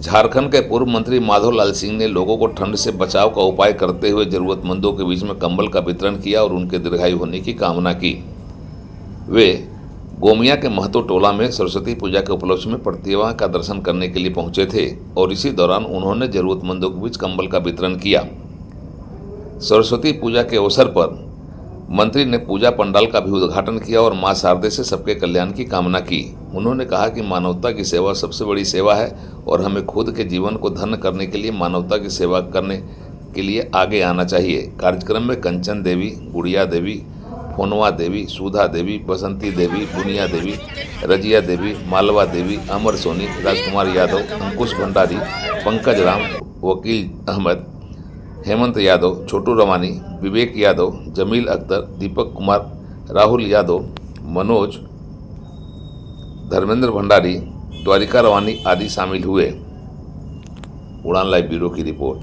झारखंड के पूर्व मंत्री माधवलाल सिंह ने लोगों को ठंड से बचाव का उपाय करते हुए जरूरतमंदों के बीच में कंबल का वितरण किया और उनके दीर्घायु होने की कामना की। वे गोमिया के महतो टोला में सरस्वती पूजा के उपलक्ष्य में प्रतिमा का दर्शन करने के लिए पहुंचे थे और इसी दौरान उन्होंने जरूरतमंदों के बीच कंबल का वितरण किया। सरस्वती पूजा के अवसर पर मंत्री ने पूजा पंडाल का भी उद्घाटन किया और मां शारदे से सबके कल्याण की कामना की। उन्होंने कहा कि मानवता की सेवा सबसे बड़ी सेवा है और हमें खुद के जीवन को धन्य करने के लिए मानवता की सेवा करने के लिए आगे आना चाहिए। कार्यक्रम में कंचन देवी, गुड़िया देवी, फोनवा देवी, सुधा देवी, बसंती देवी, बुनिया देवी, रजिया देवी, मालवा देवी, अमर सोनी, राजकुमार यादव, अंकुश भंडारी, पंकज राम, वकील अहमद, हेमंत यादव, छोटू रवानी, विवेक यादव, जमील अख्तर, दीपक कुमार, राहुल यादव, मनोज, धर्मेंद्र भंडारी, द्वारिका रवानी आदि शामिल हुए। उड़ान लाइव ब्यूरो की रिपोर्ट।